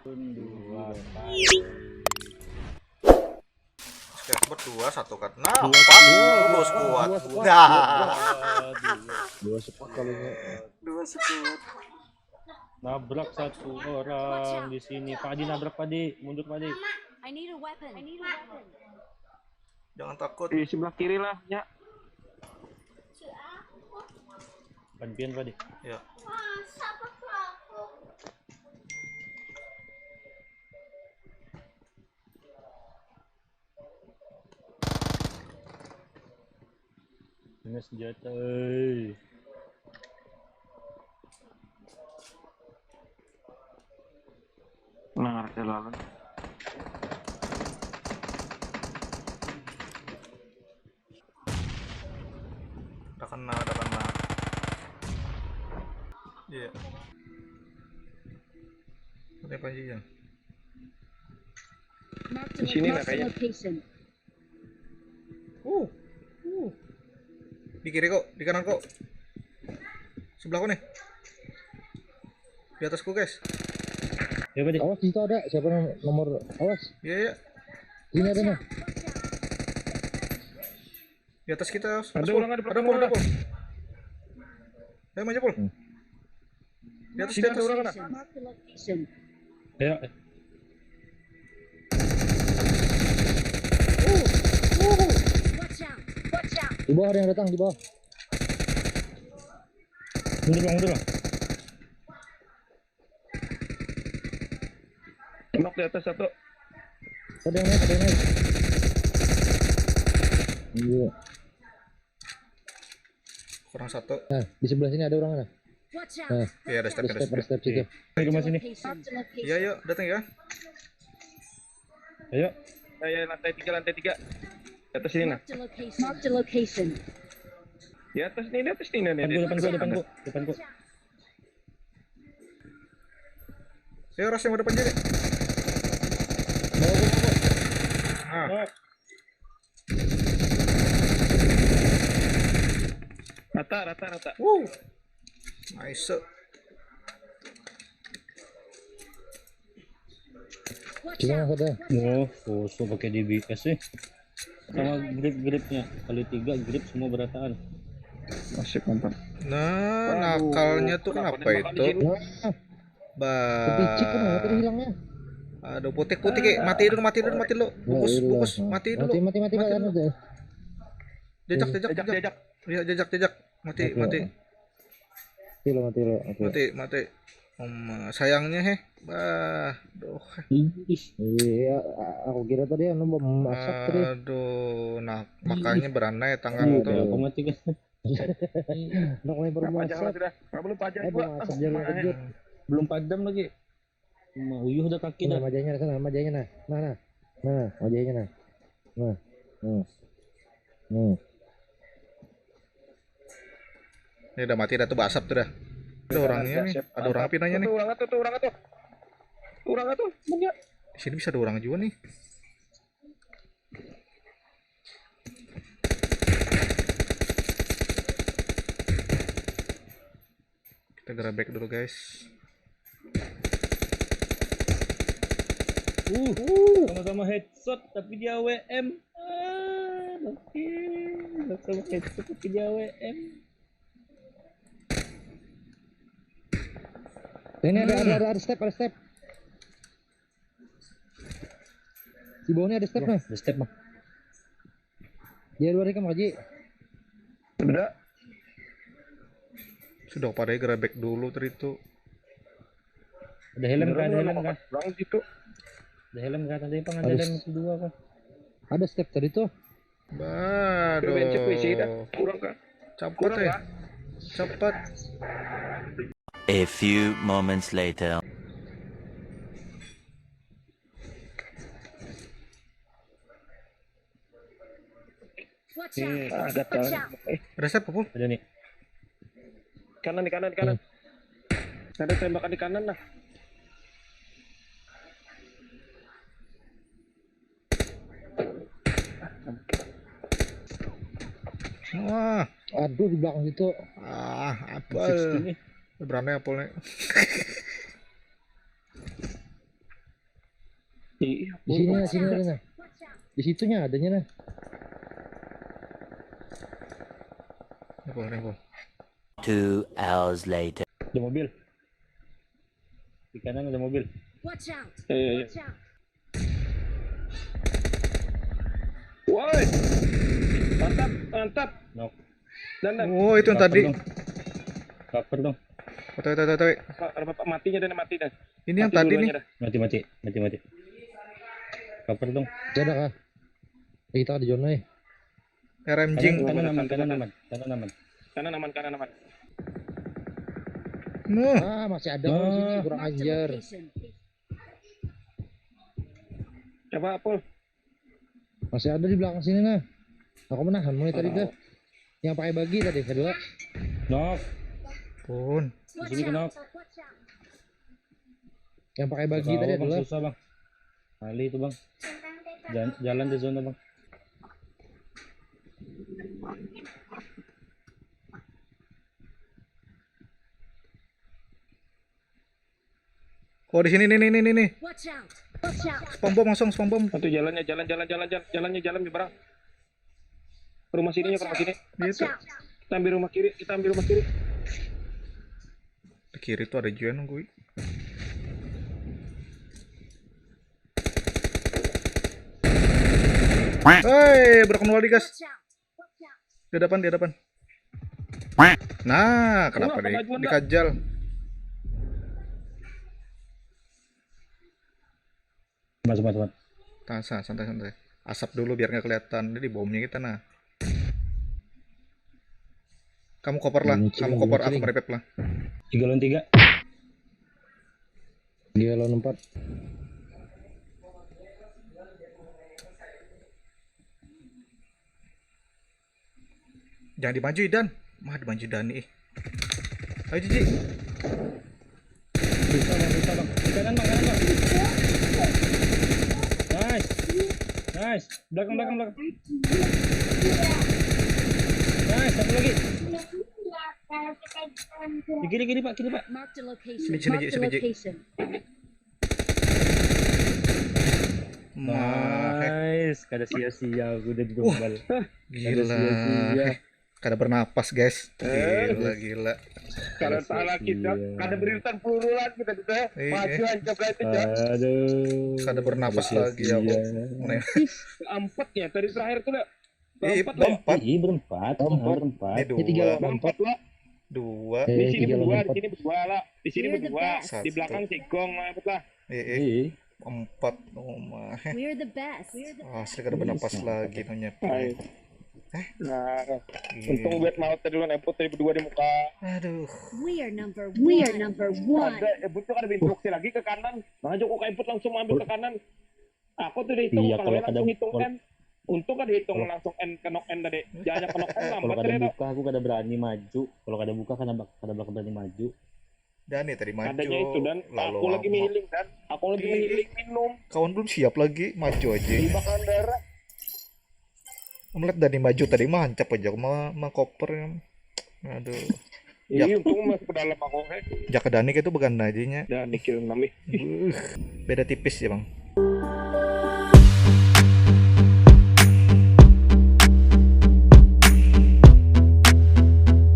Dua skateboard 2 1 cut. Nah, 4 dua squad. dua squad kalinya. Dua squad. Nabrak satu orang di sini. Pak Adi nabrak, Pak Adi. Mundur, Pak Adi. Jangan takut. Di sebelah kiri lah, ya. Gantian, Pak Adi. Ya. Ini senjata. Nah, ada lawan. Udah kena. Iya. Ada apa sih ya? Di sini lah kayaknya. Di kiri kok, di kanan kok. Sebelahku nih. Di atasku, guys. Ya, Pak Adi. Awas di situ ada siapa nomor awas. Iya. Ini ada nih. Di atas kita. Ada orang ada Ada Pul. Ayo maju, Pul. Di atas, di atas. Ada orang ada. Ayo. Di bawah ada yang datang di bawah. Mundur bang. Knock di atas satu. Ada yang naik. Iya. Kurang satu. Nah, di sebelah sini ada orang nah. Nah, Iya, ada step, ada step situ. Ayo ke sini. Iya, yuk, datang ya. Ayo. Ya, lantai 3. Di atas sini nah. Di atas nih. Depanku. Ayo, ras yang depan jadi. Ah, Rata. nice. Gimana ada? Foso pakai DBS sih. Sama grip-gripnya. Kali 3 grip semua berataan. Masih kompak. Nah, nakalnya tuh kenapa itu? Nah, kepicik kan tadi hilangnya. Aduh, putih kayak mati dulu. Bungkus, mati dulu. Mati Pak kan udah. Jejak. Iya, jejak. Mati. Mati lo. Mati. Sayangnya aduh. Iya, aku kira tadi anu bom masak tadi. Aduh, nah makanya berandai tangan tuh. Aku mati kan. Nak lempar masak. Belum pajak Belum masak jalan kejut. Belum padam lagi. Mau uyuh udah kaki Nah, dah. majanya sana, majanya nah. Nah, majanya nah. Nah. Ini udah mati dah tuh, basap tuh dah. Ada orangnya nih, ada orang pinanya nih. Orang tuh. Di sini bisa ada orang juga nih. Kita grabback dulu, guys. Sama-sama headshot tapi dia AWM. Oke. Sama headshot tapi dia AWM. Ini ada step. Di bawahnya ada step nah. Ada step bang. Dia luar ikam Haji. Sudah pada grabback dulu tadi itu. Ada helm kan? Orang situ. Ada helm kan? Tadi pang ada helm kedua kan? Ada step tadi tuh. Aduh. Kurang kan? Cepat. A few moments later. Ada step, Pul? Ada nih. Kanan. Ada tembakan di kanan lah. Wah, Aduh di belakang situ. apel. Berani apelnya. Iya, Di sini nah, sini ada nah. Di situnya adanya nah. Ini, Pol. 2 hours later. Ada mobil. Di kanan ada mobil. Watch out! Iya. Watch out! Woi. Mantap, mantap. Knock. Dan Oh, itu yang tadi. Cover dong. Tahu. ada bapak matinya dan mati dan. Ini yang Mati tadi nih. dulunya dah. Mati. Cover dong. Ada kah? Kita di zona ya. RMG. Kanan aman. Kanan aman. Nuh. Ah, masih ada orang di sini kurang Marked a ajar. location. Coba Pol. Masih ada di belakang sini nah. Aku menahan mulai tadi dah. Yang pakai bagi tadi kedua. Knock. Pun. Watch sini kena. out! Watch out! Yang pakai bagi tadi Bang, adalah. susah bang. Kali itu bang. Jalan di zona bang. Oh, di sini nih. Watch out! Watch out! Spam bom langsung, spam bom. Itu jalan di berang. Ke rumah sini. Watch Gitu. out! Kita ambil rumah kiri. Di kiri tuh ada Juan gue. Hei, berkenal lagi guys. Watch out! Watch out! Di hadapan. Nah, kenapa Kenapa nih? kemajuan, Dak? Dikajal. Mas. Tahan, santai. Asap dulu biar nggak kelihatan. Jadi bomnya kita nah. Kamu koper lah. Nyicil, Kamu koper, aku nyicil. merepet lah. 3 lawan 3. Dia lawan 4. Jangan dimajuin Dan. Mah dimaju Dani. Ayo Cici. Susah bang. Di kanan bang. Nice. Belakang. Nice, satu lagi. Di kiri pak. Marked a location. Sini, Marked a sini, Ji. location. Mah, Nice. Kada sia-sia aku udah ditumbal. gila. sia-sia. Kada bernapas guys. Gila. Kalau salah kita, kada beritan peluruan kita kita Iya. maju aja berarti Jan. Aduh. Kada bernapas Sia-sia. lagi aku. Nah, Keempat ya, tadi terakhir tuh dah. Ih, Keempat lah. berempat. Iya berempat. Ini Ini 3 dua. lawan 4. Keempat lah. Dua. Di sini 3 berdua, lawan di sini berdua lah. Di sini We're the berdua. best. Di belakang Cegong lah, lah. Eh. Iya. Empat. Oh mah. We're the best. We're the Asli kada bernapas lagi nanya. Hai. Nah, Gila. untung buat maut tadi duluan Eput tadi berdua di muka. Aduh. We are number one. We are number one. Ada Eput tuh ada instruksi lagi ke kanan. Makanya Joko Eput langsung ambil ke kanan. Aku tuh dihitung Iya, kalau kalau langsung ada- hitung N. Untung kan dihitung langsung N ke knock N tadi. Jangan ke knock N Kalau lambat kada tadi. buka aku kada berani maju. Kalau kada buka kada bakal berani maju. Dani tadi maju. Adanya itu dan lalu aku lagi healing dan aku lagi healing minum kawan belum siap lagi maju aja. di bakaran darah. Melihat Dani maju tadi mah hancap aja aku mah koper. Aduh. Iya, untung masuk ke dalam aku. Jaka Dani itu bukan aja nya. Dan kill nami. Beda tipis ya bang.